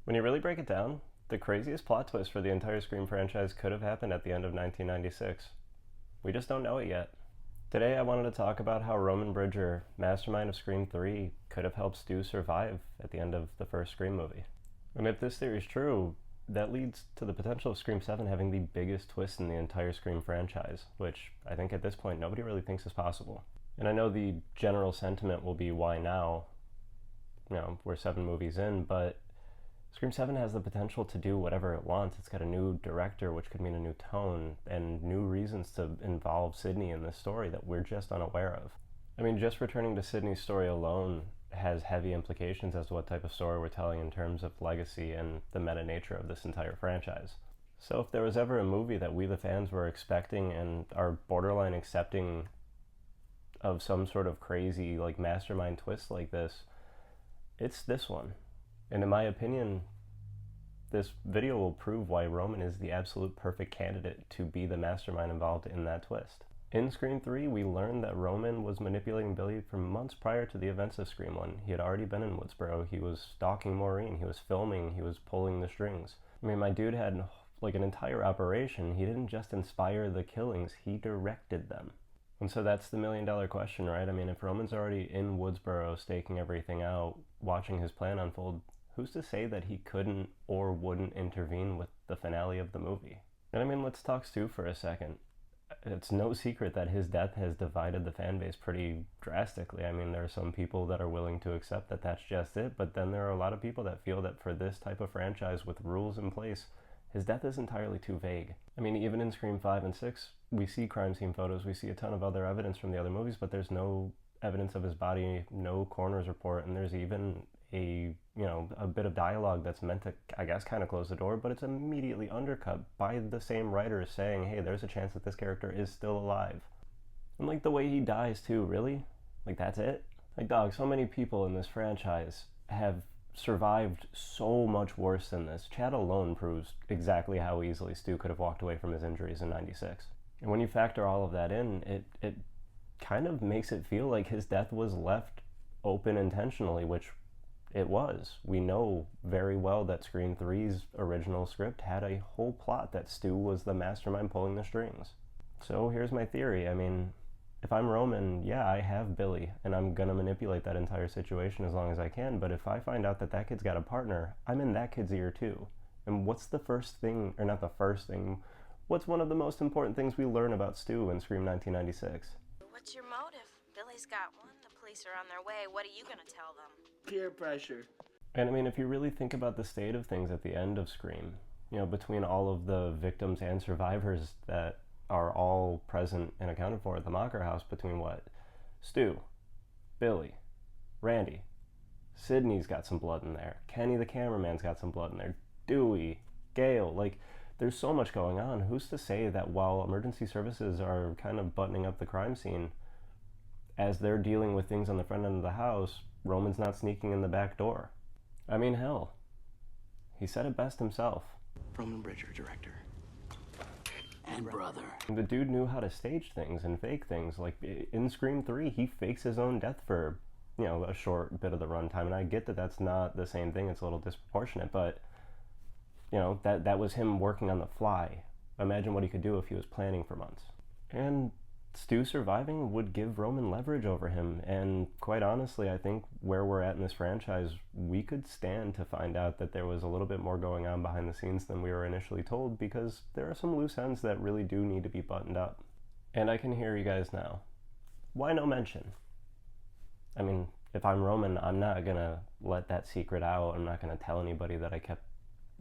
When you really break it down, the craziest plot twist for the entire Scream franchise could have happened at the end of 1996. We just don't know it yet. Today I wanted to talk about how Roman Bridger, mastermind of Scream 3, could have helped Stu survive at the end of the first Scream movie. And if this theory is true, that leads to the potential of Scream 7 having the biggest twist in the entire Scream franchise, which I think at this point nobody really thinks is possible. And I know the general sentiment will be, why now? We're 7 movies in, but Scream 7 has the potential to do whatever it wants. It's got a new director, which could mean a new tone, and new reasons to involve Sidney in this story that we're just unaware of. I mean, just returning to Sidney's story alone has heavy implications as to what type of story we're telling in terms of legacy and the meta nature of this entire franchise. So if there was ever a movie that we the fans were expecting and are borderline accepting of some sort of crazy mastermind twist like this, it's this one. And in my opinion, this video will prove why Roman is the absolute perfect candidate to be the mastermind involved in that twist. In Scream 3, we learned that Roman was manipulating Billy for months prior to the events of Scream 1. He had already been in Woodsboro, he was stalking Maureen, he was filming, he was pulling the strings. I mean, my dude had an entire operation. He didn't just inspire the killings, he directed them. And so that's the million-dollar question, right? I mean, if Roman's already in Woodsboro staking everything out, watching his plan unfold, who's to say that he couldn't or wouldn't intervene with the finale of the movie? And I mean, let's talk Stu for a second. It's no secret that his death has divided the fan base pretty drastically. I mean, there are some people that are willing to accept that that's just it, but then there are a lot of people that feel that for this type of franchise with rules in place, his death is entirely too vague. I mean, even in Scream 5 and 6, we see crime scene photos, we see a ton of other evidence from the other movies, but there's no evidence of his body, no coroner's report, and there's even a bit of dialogue that's meant to, I guess, kind of close the door, but it's immediately undercut by the same writers saying, hey, there's a chance that this character is still alive. And the way he dies too, really? That's it? Dog, so many people in this franchise have survived so much worse than this. Chad alone proves exactly how easily Stu could have walked away from his injuries in 96. And when you factor all of that in, it kind of makes it feel like his death was left open intentionally, which it was. We know very well that Scream 3's original script had a whole plot that Stu was the mastermind pulling the strings. So here's my theory. I mean, if I'm Roman, yeah, I have Billy, and I'm gonna manipulate that entire situation as long as I can, but if I find out that that kid's got a partner, I'm in that kid's ear too. And what's the first thing, or not the first thing, what's one of the most important things we learn about Stu in Scream 1996? What's your motive? Billy's got one, the police are on their way. What are you gonna tell them? Peer pressure. And I mean, if you really think about the state of things at the end of Scream, between all of the victims and survivors that are all present and accounted for at the Macher house, between what? Stu, Billy, Randy, Sidney's got some blood in there, Kenny the cameraman's got some blood in there, Dewey, Gale, there's so much going on. Who's to say that while emergency services are kind of buttoning up the crime scene, as they're dealing with things on the front end of the house, Roman's not sneaking in the back door? I mean, hell, he said it best himself. Roman Bridger, director. And brother. The dude knew how to stage things and fake things. In Scream 3, he fakes his own death for, a short bit of the runtime. And I get that that's not the same thing. It's a little disproportionate, but, that was him working on the fly. Imagine what he could do if he was planning for months. And Stu surviving would give Roman leverage over him, and quite honestly, I think where we're at in this franchise, we could stand to find out that there was a little bit more going on behind the scenes than we were initially told, because there are some loose ends that really do need to be buttoned up. And I can hear you guys now. Why no mention? I mean, if I'm Roman, I'm not gonna let that secret out. I'm not gonna tell anybody that I kept,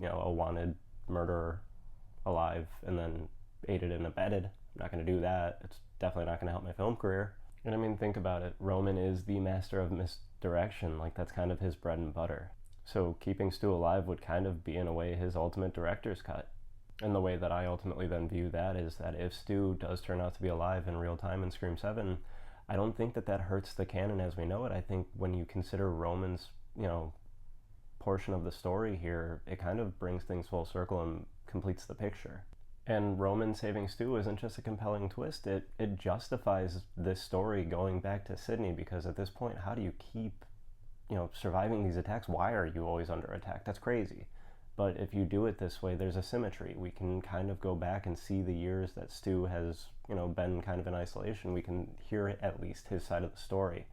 a wanted murderer alive and then aided and abetted. I'm not gonna do that. It's definitely not going to help my film career. And I mean, think about it. Roman is the master of misdirection. That's kind of his bread and butter. So keeping Stu alive would kind of be, in a way, his ultimate director's cut. And the way that I ultimately then view that is that if Stu does turn out to be alive in real time in Scream 7, I don't think that hurts the canon as we know it. I think when you consider Roman's, portion of the story here, it kind of brings things full circle and completes the picture. And Roman saving Stu isn't just a compelling twist, it justifies this story going back to Sidney, because at this point, how do you keep surviving these attacks, why are you always under attack? That's crazy. But if you do it this way, there's a symmetry. We can kind of go back and see the years that Stu has, been kind of in isolation. We can hear at least his side of the story.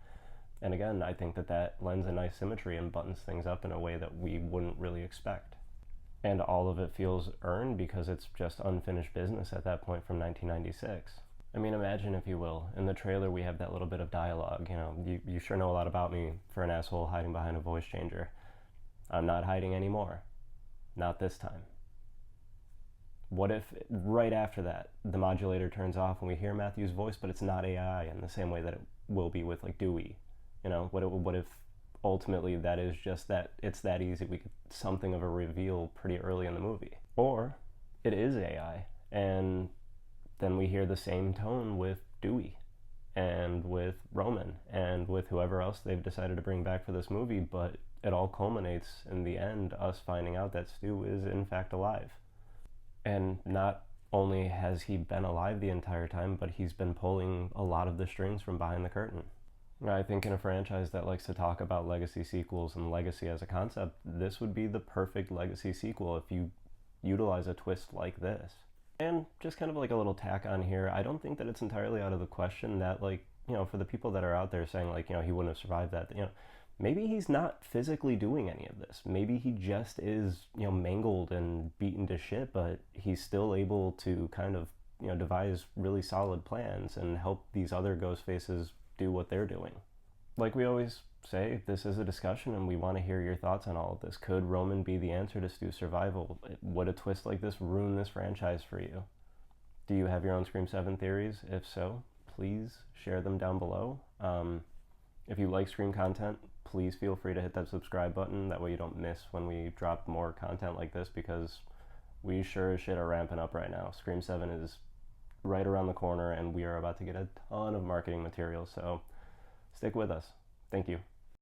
And again, I think that lends a nice symmetry and buttons things up in a way that we wouldn't really expect. And all of it feels earned because it's just unfinished business at that point from 1996. I mean, imagine, if you will, in the trailer we have that little bit of dialogue. You sure know a lot about me for an asshole hiding behind a voice changer. I'm not hiding anymore. Not this time. What if right after that the modulator turns off and we hear Matthew's voice, but it's not AI in the same way that it will be with like Dewey? What if ultimately that is just that it's that easy? We get something of a reveal pretty early in the movie. Or it is AI, and then we hear the same tone with Dewey and with Roman and with whoever else they've decided to bring back for this movie, but it all culminates in the end us finding out that Stu is in fact alive. And not only has he been alive the entire time, but he's been pulling a lot of the strings from behind the curtain. I think in a franchise that likes to talk about legacy sequels and legacy as a concept, this would be the perfect legacy sequel if you utilize a twist like this. And just kind of like a little tack on here, I don't think that it's entirely out of the question that, for the people that are out there saying, he wouldn't have survived that, maybe he's not physically doing any of this. Maybe he just is, mangled and beaten to shit, but he's still able to kind of, devise really solid plans and help these other Ghostfaces do what they're doing. Like we always say, this is a discussion and we want to hear your thoughts on all of this. Could Roman be the answer to Stu's survival? Would a twist like this ruin this franchise for you? Do you have your own Scream 7 theories? If so, please share them down below. If you like Scream content, please feel free to hit that subscribe button. That way you don't miss when we drop more content like this, because we sure as shit are ramping up right now. Scream 7 is right around the corner and we are about to get a ton of marketing material, so stick with us. Thank you.